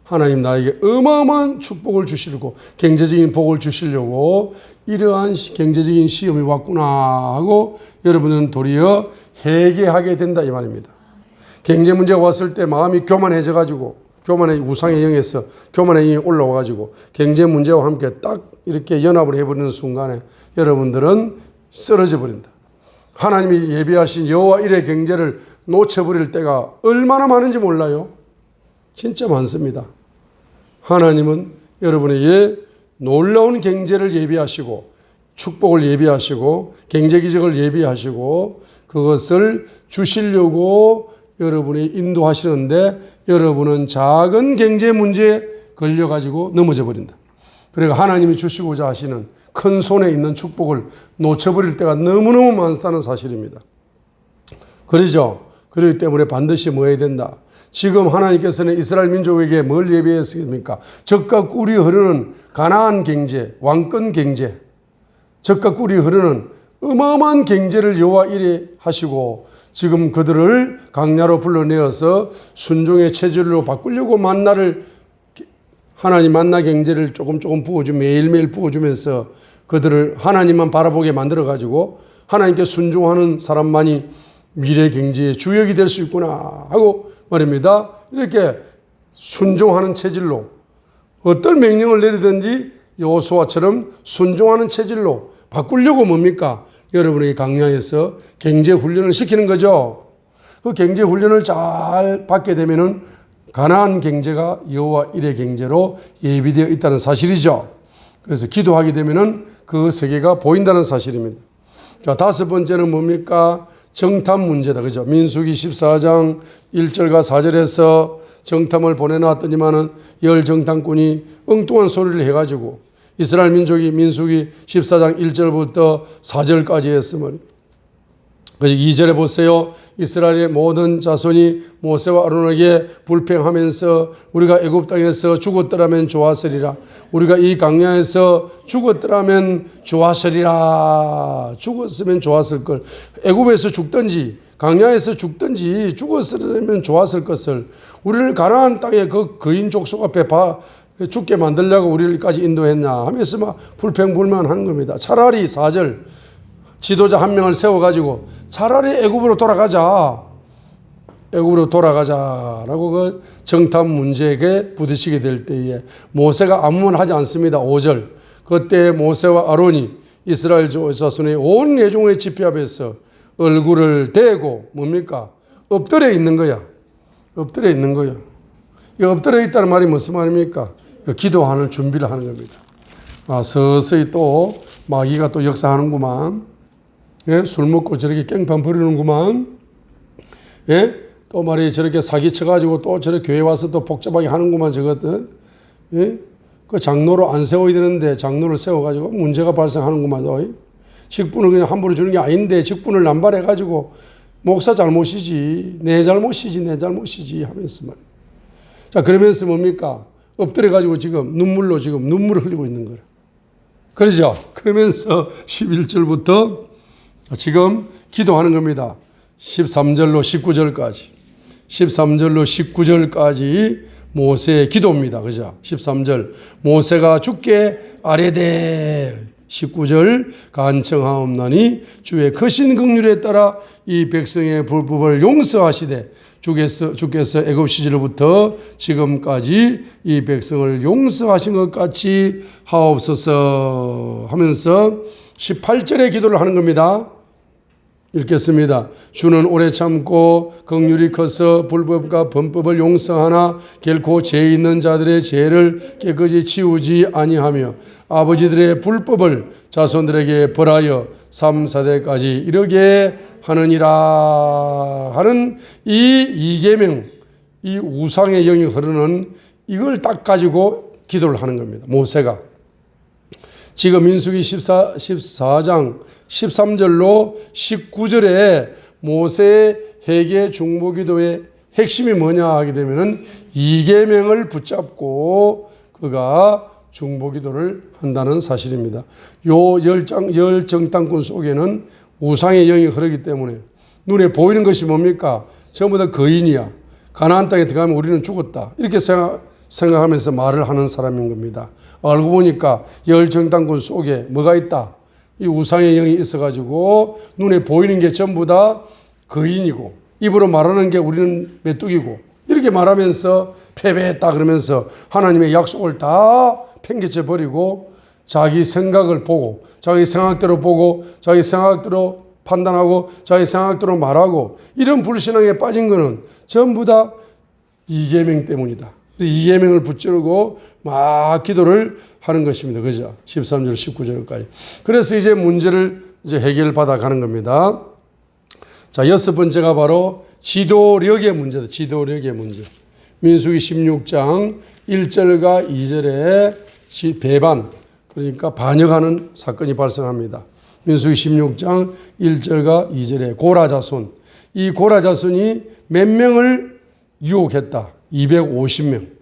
하나님 나에게 어마어마한 축복을 주시려고 경제적인 복을 주시려고 이러한 경제적인 시험이 왔구나 하고 여러분은 도리어 회개하게 된다 이 말입니다. 경제 문제가 왔을 때 마음이 교만해져 가지고 교만의 우상의 영에서 교만의 영이 올라와 가지고 경제 문제와 함께 딱 이렇게 연합을 해버리는 순간에 여러분들은 쓰러져 버린다. 하나님이 예비하신 여호와 일의 경제를 놓쳐버릴 때가 얼마나 많은지 몰라요. 진짜 많습니다. 하나님은 여러분에게 놀라운 경제를 예비하시고 축복을 예비하시고 경제 기적을 예비하시고 그것을 주시려고 여러분이 인도하시는데 여러분은 작은 경제 문제에 걸려가지고 넘어져 버린다. 그러니까 하나님이 주시고자 하시는 큰 손에 있는 축복을 놓쳐버릴 때가 너무너무 많다는 사실입니다. 그러죠? 그렇기 때문에 반드시 뭐 해야 된다? 지금 하나님께서는 이스라엘 민족에게 뭘 예비했습니까? 젖과 꿀이 흐르는 가나안 경제, 왕권 경제, 젖과 꿀이 흐르는 어마어마한 경제를 여호와 일에 하시고 지금 그들을 강야로 불러내어서 순종의 체질로 바꾸려고 만나를 하나님 만나 경제를 조금 부어주며 매일매일 부어주면서 그들을 하나님만 바라보게 만들어가지고 하나님께 순종하는 사람만이 미래 경제의 주역이 될 수 있구나 하고 말입니다. 이렇게 순종하는 체질로 어떤 명령을 내리든지 여호수아처럼 순종하는 체질로 바꾸려고 뭡니까? 여러분에게 강야에서 경제 훈련을 시키는 거죠. 그 경제 훈련을 잘 받게 되면은 가나안 경제가 여호와 일의 경제로 예비되어 있다는 사실이죠. 그래서 기도하게 되면은 그 세계가 보인다는 사실입니다. 자, 다섯 번째는 뭡니까? 정탐 문제다. 그죠? 민수기 14장 1절과 4절에서 정탐을 보내놨더니만은 열 정탐꾼이 엉뚱한 소리를 해가지고 이스라엘 민족이 민수기 14장 1절부터 4절까지 했으면, 그래서 2절에 보세요. 이스라엘의 모든 자손이 모세와 아론에게 불평하면서 우리가 애굽 땅에서 죽었더라면 좋았으리라. 우리가 이 광야에서 죽었더라면 좋았으리라. 죽었으면 좋았을 걸. 애굽에서 죽든지 광야에서 죽든지 죽었으면 좋았을 것을 우리를 가나안 땅에 그 거인 족속 앞에 죽게 만들려고 우리까지 인도했냐 하면서 막 불평불만한 겁니다. 차라리 4절 지도자 한 명을 세워가지고 차라리 애굽으로 돌아가자. 애굽으로 돌아가자라고 그 정탐 문제에 부딪히게 될 때에 모세가 아무 말 하지 않습니다. 5절. 그때 모세와 아론이 이스라엘 자손의 온 회중의 집회 앞에서 얼굴을 대고 뭡니까? 엎드려 있는 거야. 엎드려 있는 거야. 이 엎드려 있다는 말이 무슨 말입니까? 기도하는 준비를 하는 겁니다. 서서히 또 마귀가 또 역사하는구만. 예? 술 먹고 저렇게 깽판 부리는구만. 예? 또 말이 저렇게 사기쳐가지고 또 저렇게 교회 와서 또 복잡하게 하는구만 저것들. 예? 그 장로로 안 세워야 되는데 장로를 세워가지고 문제가 발생하는구만. 직분을 그냥 함부로 주는 게 아닌데 직분을 남발해가지고 목사 잘못이지, 내 잘못이지 하면서 말이야. 자, 그러면서 뭡니까? 엎드려가지고 지금 눈물을 흘리고 있는 거라. 그러죠? 그러면서 11절부터 지금 기도하는 겁니다. 13절로 19절까지. 13절로 19절까지 모세의 기도입니다. 그죠? 13절. 모세가 주께 아뢰되 19절 간청하옵나니 주의 크신 긍휼에 따라 이 백성의 불법을 용서하시되 주께서 애굽 시절부터 지금까지 이 백성을 용서하신 것 같이 하옵소서 하면서 18절의 기도를 하는 겁니다. 읽겠습니다. 주는 오래 참고 긍휼이 커서 불법과 범법을 용서하나 결코 죄 있는 자들의 죄를 깨끗이 치우지 아니하며 아버지들의 불법을 자손들에게 벌하여 3, 4대까지 이르게 하느니라 하는 이 이계명, 이 우상의 영이 흐르는 이걸 딱 가지고 기도를 하는 겁니다. 모세가. 지금 민수기 14장 13절로 19절에 모세의 회개 중보기도의 핵심이 뭐냐 하게 되면은 이계명을 붙잡고 그가 중보기도를 한다는 사실입니다. 요 열 정탐꾼 속에는 우상의 영이 흐르기 때문에 눈에 보이는 것이 뭡니까? 전부 다 거인이야. 가나안 땅에 들어가면 우리는 죽었다. 이렇게 생각하면서 말을 하는 사람인 겁니다. 알고 보니까 열 정탐꾼 속에 뭐가 있다? 이 우상의 영이 있어가지고 눈에 보이는 게 전부 다 거인이고 입으로 말하는 게 우리는 메뚜기고 이렇게 말하면서 패배했다 그러면서 하나님의 약속을 다 팽개쳐 버리고 자기 생각을 보고 자기 생각대로 보고 자기 생각대로 판단하고 자기 생각대로 말하고 이런 불신앙에 빠진 거는 전부 다 이계명 때문이다. 이계명을 붙들고 막 기도를 하는 것입니다. 그죠? 13절, 19절까지. 그래서 이제 문제를 이제 해결받아 가는 겁니다. 자, 여섯 번째가 바로 지도력의 문제다. 지도력의 문제. 민수기 16장 1절과 2절에 배반, 그러니까 반역하는 사건이 발생합니다. 민수기 16장 1절과 2절에 고라 자손. 이 고라 자손이 몇 명을 유혹했다. 250명.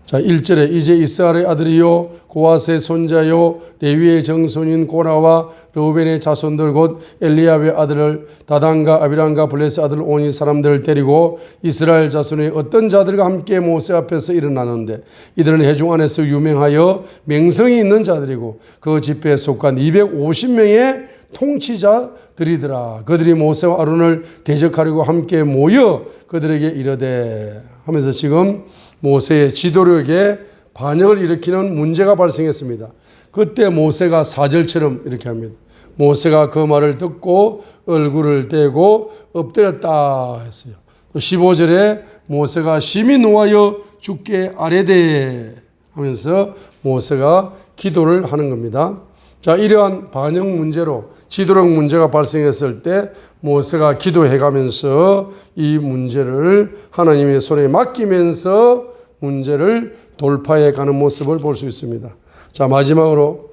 자, 1절에 이제 이스라엘의 아들이요 고핫의 손자요 레위의 정손인 고라와 르우벤의 자손들 곧 엘리압의 아들을 다단과 아비람과 블레스 아들 온 이 사람들을 데리고 이스라엘 자손의 어떤 자들과 함께 모세 앞에서 일어나는데 이들은 회중 안에서 유명하여 명성이 있는 자들이고 그 집회에 속한 250명의 통치자들이더라. 그들이 모세와 아론을 대적하려고 함께 모여 그들에게 이르되 하면서 지금 모세의 지도력에 반역을 일으키는 문제가 발생했습니다. 그때 모세가 4절처럼 이렇게 합니다. 모세가 그 말을 듣고 얼굴을 떼고 엎드렸다 했어요. 또 15절에 모세가 심히 노하여 주께 아뢰되 하면서 모세가 기도를 하는 겁니다. 자, 이러한 반영 문제로 지도력 문제가 발생했을 때 모세가 기도해 가면서 이 문제를 하나님의 손에 맡기면서 문제를 돌파해 가는 모습을 볼 수 있습니다. 자, 마지막으로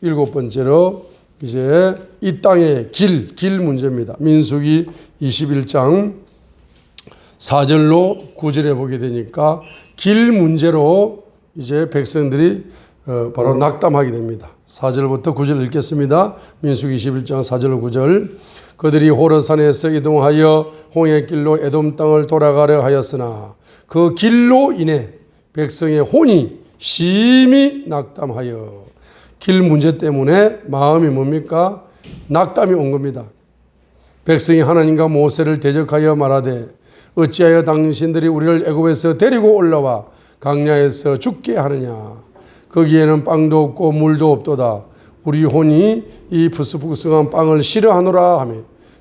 7번째로 이제 이 땅의 길 문제입니다. 민수기 21장 4절로 9절에 보게 되니까 길 문제로 이제 백성들이 바로 낙담하게 됩니다. 4절부터 9절 읽겠습니다. 민수기 21장 4절 9절. 그들이 호르산에서 이동하여 홍해길로 에돔 땅을 돌아가려 하였으나 그 길로 인해 백성의 혼이 심히 낙담하여, 길 문제 때문에 마음이 뭡니까? 낙담이 온 겁니다. 백성이 하나님과 모세를 대적하여 말하되 어찌하여 당신들이 우리를 애굽에서 데리고 올라와 광야에서 죽게 하느냐. 거기에는 빵도 없고 물도 없도다. 우리 혼이 이 부스부스한 빵을 싫어하노라 하며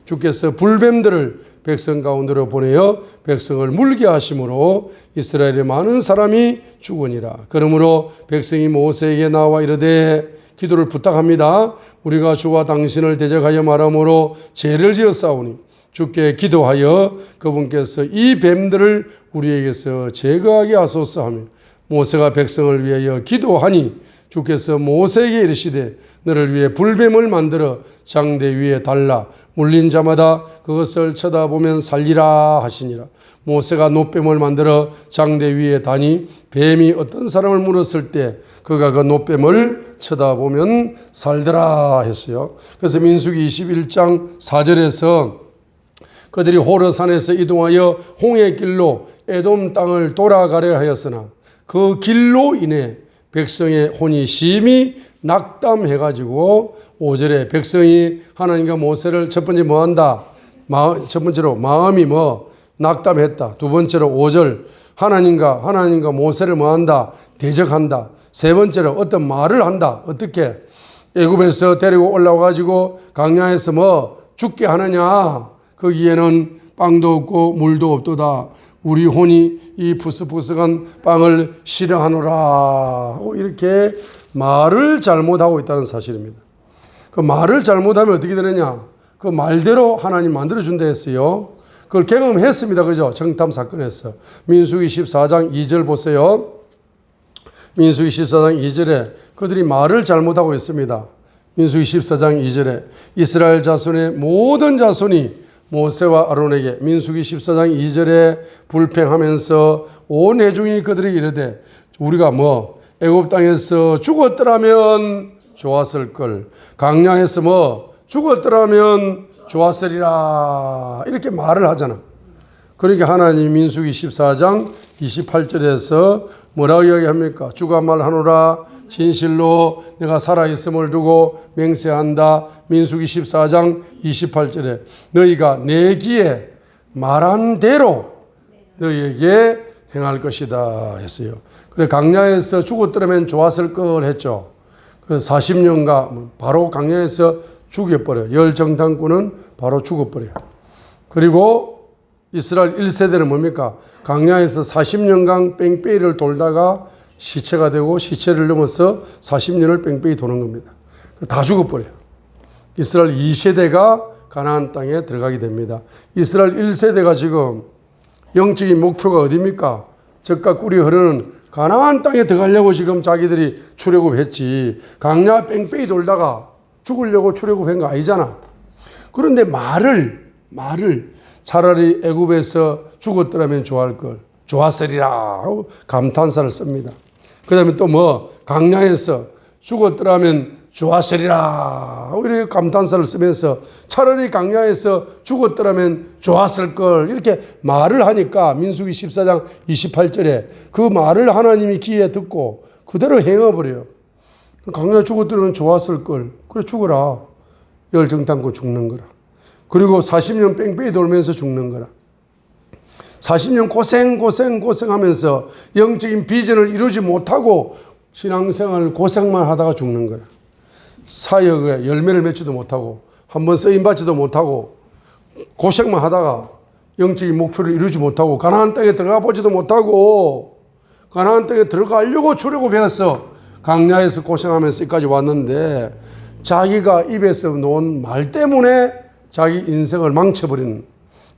주께서 불뱀들을 백성 가운데로 보내어 백성을 물게 하심으로 이스라엘의 많은 사람이 죽으니라. 그러므로 백성이 모세에게 나와 이르되 기도를 부탁합니다. 우리가 주와 당신을 대적하여 말함으로 죄를 지었사오니 주께 기도하여 그분께서 이 뱀들을 우리에게서 제거하게 하소서 하며 모세가 백성을 위하여 기도하니 주께서 모세에게 이르시되 너를 위해 불뱀을 만들어 장대 위에 달라 물린 자마다 그것을 쳐다보면 살리라 하시니라. 모세가 놋뱀을 만들어 장대 위에 다니 뱀이 어떤 사람을 물었을 때 그가 그 놋뱀을 쳐다보면 살더라 했어요. 그래서 민수기 21장 4절에서 그들이 호르산에서 이동하여 홍해길로 에돔 땅을 돌아가려 하였으나 그 길로 인해 백성의 혼이 심히 낙담해가지고 5절에 백성이 하나님과 모세를 첫 번째 뭐 한다? 첫 번째로 마음이 낙담했다. 두 번째로 5절 하나님과 모세를 뭐 한다? 대적한다. 세 번째로 어떤 말을 한다. 어떻게? 애굽에서 데리고 올라와가지고 광야에서 죽게 하느냐? 거기에는 빵도 없고 물도 없도다. 우리 혼이 이 부스부스한 빵을 싫어하노라. 이렇게 말을 잘못하고 있다는 사실입니다. 그 말을 잘못하면 어떻게 되느냐? 그 말대로 하나님 만들어준다 했어요. 그걸 경험했습니다. 그죠? 정탐 사건에서. 민수기 14장 2절 보세요. 민수기 14장 2절에 그들이 말을 잘못하고 있습니다. 민수기 14장 2절에 이스라엘 자손의 모든 자손이 모세와 아론에게 민수기 14장 2절에 불평하면서 온 회중이 그들이 이르되 우리가 애굽 땅에서 죽었더라면 좋았을 걸, 광야에서 죽었더라면 좋았으리라 이렇게 말을 하잖아. 그러니까 하나님 민수기 14장 28절에서 뭐라고 이야기합니까? 주가 말하노라 진실로 내가 살아있음을 두고 맹세한다. 민수기 14장 28절에 너희가 내 귀에 말한 대로 너희에게 행할 것이다 했어요. 그래 광야에서 죽었더라면 좋았을 걸 했죠. 그래서 40년간 바로 광야에서 죽여버려요. 열정탐꾼은 바로 죽어버려요. 그리고 이스라엘 1세대는 뭡니까? 광야에서 40년간 뺑뺑이를 돌다가 시체가 되고 시체를 넘어서 40년을 뺑뺑이 도는 겁니다. 다 죽어버려요. 이스라엘 2세대가 가나안 땅에 들어가게 됩니다. 이스라엘 1세대가 지금 영적인 목표가 어디입니까? 젖과 꿀이 흐르는 가나안 땅에 들어가려고 지금 자기들이 출애굽했지. 광야 뺑뺑이 돌다가 죽으려고 출애굽한 거 아니잖아. 그런데 말을 차라리 애굽에서 죽었더라면 좋아할 걸, 좋았으리라 하고 감탄사를 씁니다. 그 다음에 또 광야에서 죽었더라면 좋았으리라 하고 이렇게 감탄사를 쓰면서 차라리 광야에서 죽었더라면 좋았을 걸 이렇게 말을 하니까 민수기 14장 28절에 그 말을 하나님이 귀에 듣고 그대로 행해버려요. 광야에 죽었더라면 좋았을 걸, 그래 죽어라. 열정탐고 죽는 거라. 그리고 40년 뺑뺑이 돌면서 죽는 거라. 40년 고생하면서 영적인 비전을 이루지 못하고 신앙생활 고생만 하다가 죽는 거라. 사역에 열매를 맺지도 못하고 한번 쓰임받지도 못하고 고생만 하다가 영적인 목표를 이루지 못하고 가나안 땅에 들어가 보지도 못하고 가나안 땅에 들어가려고 출애굽해서 광야에서 고생하면서 여기까지 왔는데 자기가 입에서 놓은 말 때문에 자기 인생을 망쳐버리는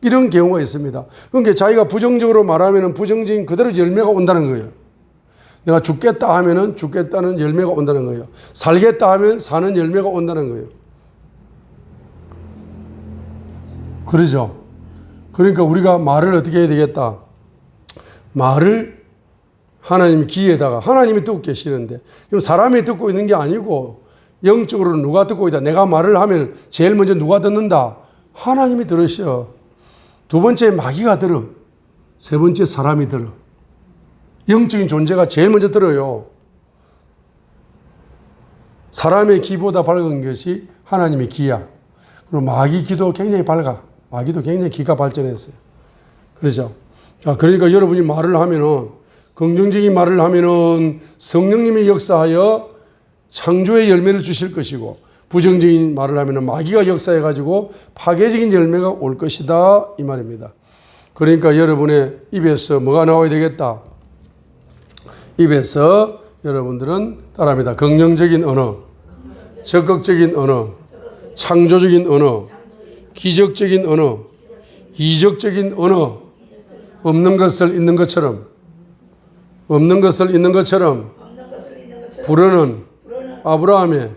이런 경우가 있습니다. 그러니까 자기가 부정적으로 말하면 부정적인 그대로 열매가 온다는 거예요. 내가 죽겠다 하면 죽겠다는 열매가 온다는 거예요. 살겠다 하면 사는 열매가 온다는 거예요. 그러죠. 그러니까 우리가 말을 어떻게 해야 되겠다. 말을 하나님 귀에다가 하나님이 듣고 계시는데 그럼 사람이 듣고 있는 게 아니고 영적으로 누가 듣고 있다. 내가 말을 하면 제일 먼저 누가 듣는다. 하나님이 들으셔. 두 번째 마귀가 들어. 세 번째 사람이 들어. 영적인 존재가 제일 먼저 들어요. 사람의 귀보다 밝은 것이 하나님의 귀야. 그리고 마귀 귀도 굉장히 밝아. 마귀도 굉장히 귀가 발전했어요. 그렇죠? 자, 그러니까 여러분이 말을 하면은, 긍정적인 말을 하면은 성령님이 역사하여 창조의 열매를 주실 것이고, 부정적인 말을 하면은 마귀가 역사해가지고 파괴적인 열매가 올 것이다. 이 말입니다. 그러니까 여러분의 입에서 뭐가 나와야 되겠다? 입에서 여러분들은 따라합니다. 긍정적인 언어, 적극적인 언어, 창조적인 언어, 기적적인 언어, 이적적인 언어, 없는 것을 있는 것처럼, 없는 것을 있는 것처럼 부르는 아브라함의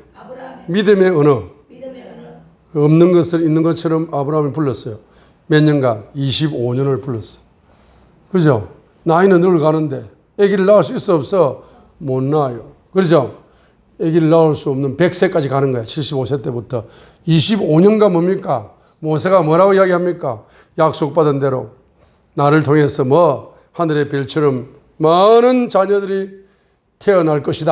믿음의 언어, 없는 것을 있는 것처럼 아브라함이 불렀어요. 몇 년간? 25년을 불렀어요. 그죠? 나이는 늙어가는데 아기를 낳을 수 있어 없어? 못 낳아요. 그렇죠? 아기를 낳을 수 없는 100세까지 가는 거야. 75세 때부터. 25년간 뭡니까? 모세가 뭐라고 이야기합니까? 약속받은 대로 나를 통해서 뭐 하늘의 별처럼 많은 자녀들이 태어날 것이다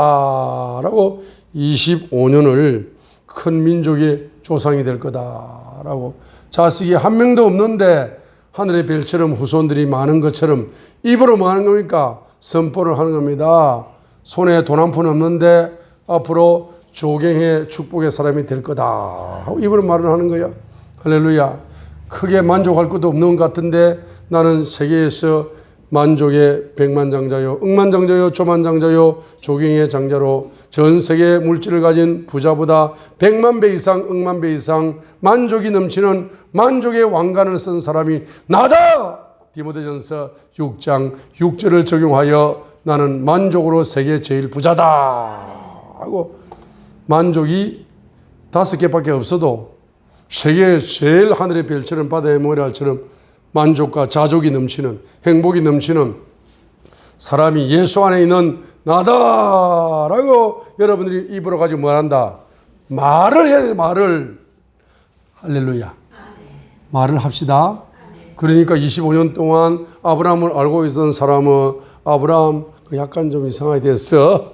라고 25년을 큰 민족의 조상이 될 거다라고 자식이 한 명도 없는데 하늘의 별처럼 후손들이 많은 것처럼 입으로 뭐 하는 겁니까? 선포를 하는 겁니다. 손에 돈 한 푼 없는데 앞으로 조경의 축복의 사람이 될 거다 하고 입으로 말을 하는 거야. 할렐루야. 크게 만족할 것도 없는 것 같은데 나는 세계에서 만족의 백만장자요, 억만장자요, 조만장자요, 조경의 장자로 전 세계 물질을 가진 부자보다 100만 배 이상, 억만 배 이상 만족이 넘치는 만족의 왕관을 쓴 사람이 나다! 디모데전서 6장 6절을 적용하여 나는 만족으로 세계 제일 부자다! 하고 만족이 5개밖에 없어도 세계 제일 하늘의 별처럼 바다의 모래알처럼 만족과 자족이 넘치는 행복이 넘치는 사람이 예수 안에 있는 나다라고 여러분들이 입으로 가지고 말한다. 말을 해야 돼. 말을. 할렐루야. 말을 합시다. 그러니까 25년 동안 아브라함을 알고 있었던 사람은 아브라함 약간 좀 이상하게 됐어.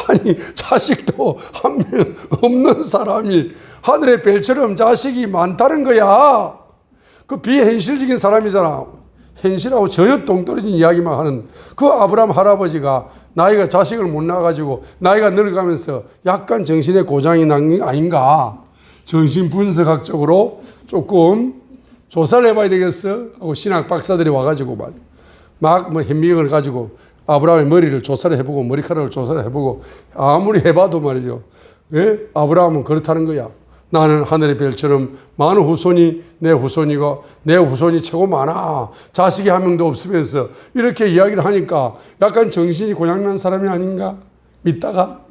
아니 자식도 한 명 없는 사람이 하늘의 별처럼 자식이 많다는 거야. 그 비현실적인 사람이잖아. 현실하고 전혀 동떨어진 이야기만 하는 그 아브라함 할아버지가 나이가 자식을 못 낳아가지고 나이가 늙어가면서 약간 정신에 고장이 난 게 아닌가. 정신분석학적으로 조금 조사를 해봐야 되겠어 하고 신학 박사들이 와가지고 막 뭐 현미경을 가지고 아브라함의 머리를 조사를 해보고 머리카락을 조사를 해보고 아무리 해봐도 말이죠. 왜? 아브라함은 그렇다는 거야. 나는 하늘의 별처럼 많은 후손이 내 후손이고 내 후손이 최고 많아. 자식이 한 명도 없으면서 이렇게 이야기를 하니까 약간 정신이 고장난 사람이 아닌가 믿다가.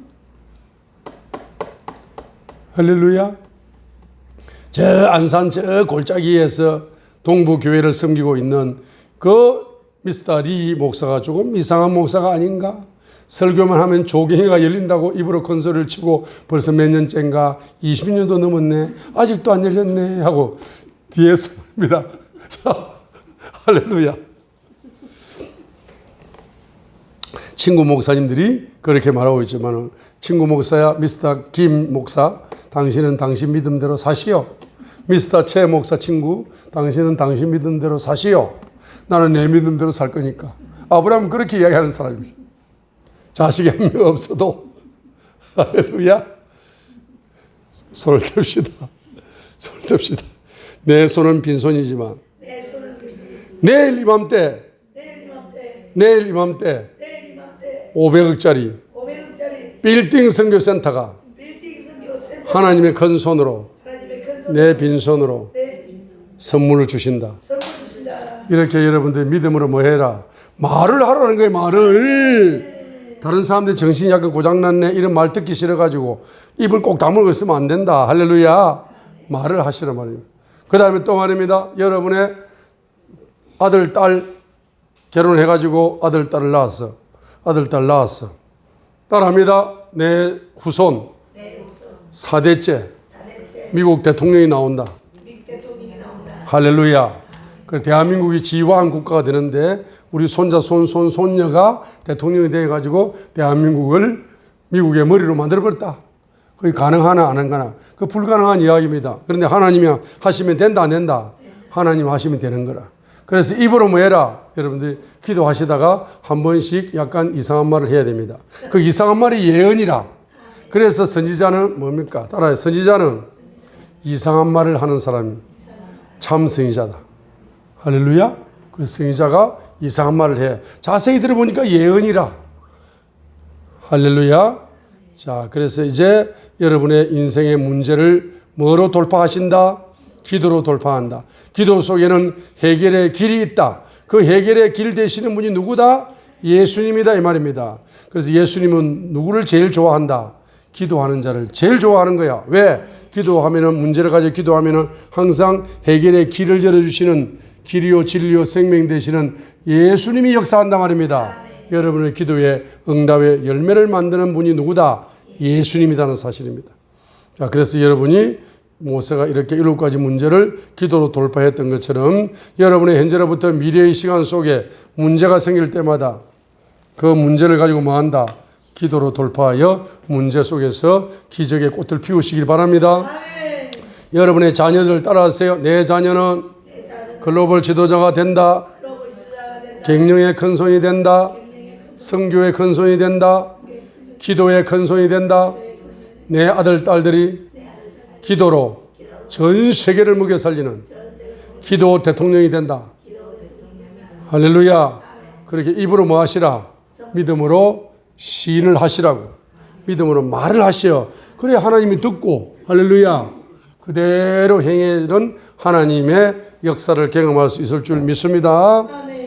할렐루야. 저 안산 저 골짜기에서 동부교회를 섬기고 있는 그 미스터 리 목사가 조금 이상한 목사가 아닌가? 설교만 하면 조경회가 열린다고 입으로 큰 소리를 치고 벌써 몇 년째인가 20년도 넘었네. 아직도 안 열렸네 하고 뒤에서 봅니다. 자, 할렐루야. 친구 목사님들이 그렇게 말하고 있지만 친구 목사야 미스터 김 목사 당신은 당신 믿음대로 사시오. 미스터 최 목사 친구 당신은 당신 믿음대로 사시오. 나는 내 믿음대로 살 거니까. 아브라함은 그렇게 이야기하는 사람입니다. 자식이 한 명 없어도 할렐루야. 손을 듭시다. 손을 듭시다. 내 손은 빈손이지만 내 손은 빈손. 내일 이맘때 내일 이맘때. 내일 이맘때 내일 이맘때. 500억짜리 500원짜리 빌딩 선교센터가 빌딩 선교센터. 하나님의 큰 손으로 하나님의 큰 손. 내 빈손으로 내 빈손. 선물을 주신다. 선물 주신다. 이렇게 여러분들 믿음으로 뭐 해라? 말을 하라는 거예요. 말을. 다른 사람들 정신이 약간 고장났네 이런 말 듣기 싫어가지고 입을 꼭 다물고 있으면 안 된다. 할렐루야. 말을 하시란 말이에요. 그 다음에 또 말입니다. 여러분의 아들, 딸 결혼해가지고 아들, 딸을 낳았어. 아들, 딸 낳았어. 따라합니다. 내 후손 내 우선 4대째 4대째 미국 대통령이 나온다. 미국 대통령이 나온다. 할렐루야. 그 대한민국이 지휘한 국가가 되는데 우리 손자, 손녀가 대통령이 되어가지고 대한민국을 미국의 머리로 만들어버렸다. 그게 가능하나 안 하나? 그 불가능한 이야기입니다. 그런데 하나님이 하시면 된다 안 된다? 하나님 하시면 되는 거라. 그래서 입으로 뭐 해라? 여러분들이 기도하시다가 한 번씩 약간 이상한 말을 해야 됩니다. 그 이상한 말이 예언이라. 그래서 선지자는 뭡니까? 따라요. 선지자는 이상한 말을 하는 사람이 참 선지자다. 할렐루야. 그래서 선지자가 이상한 말을 해. 자세히 들어보니까 예언이라. 할렐루야. 자, 그래서 이제 여러분의 인생의 문제를 뭐로 돌파하신다? 기도로 돌파한다. 기도 속에는 해결의 길이 있다. 그 해결의 길 되시는 분이 누구다? 예수님이다 이 말입니다. 그래서 예수님은 누구를 제일 좋아한다? 기도하는 자를 제일 좋아하는 거야. 왜? 기도하면은 문제를 가지고 기도하면은 항상 해결의 길을 열어주시는 길이요 진리요 생명 되시는 예수님이 역사한단 말입니다. 여러분의 기도의 응답의 열매를 만드는 분이 누구다? 예수님이라는 사실입니다. 자, 그래서 여러분이 모세가 이렇게 7가지 문제를 기도로 돌파했던 것처럼 여러분의 현재로부터 미래의 시간 속에 문제가 생길 때마다 그 문제를 가지고 뭐한다? 기도로 돌파하여 문제 속에서 기적의 꽃을 피우시길 바랍니다. 아멘. 여러분의 자녀들을 따라하세요. 내 자녀는 글로벌 지도자가 된다. 글로벌 지도자가 된다. 갱령의 큰 손이 된다. 선교의 큰 손이 된다. 기도의 큰 손이 된다. 내 아들, 딸들이 기도로 전 세계를 먹여 살리는 기도 대통령이 된다. 할렐루야. 그렇게 입으로 뭐 하시라? 믿음으로 시인을 하시라고. 믿음으로 말을 하시어. 그래야 하나님이 듣고 할렐루야. 그대로 행하는 하나님의 역사를 경험할 수 있을 줄 믿습니다. 아멘.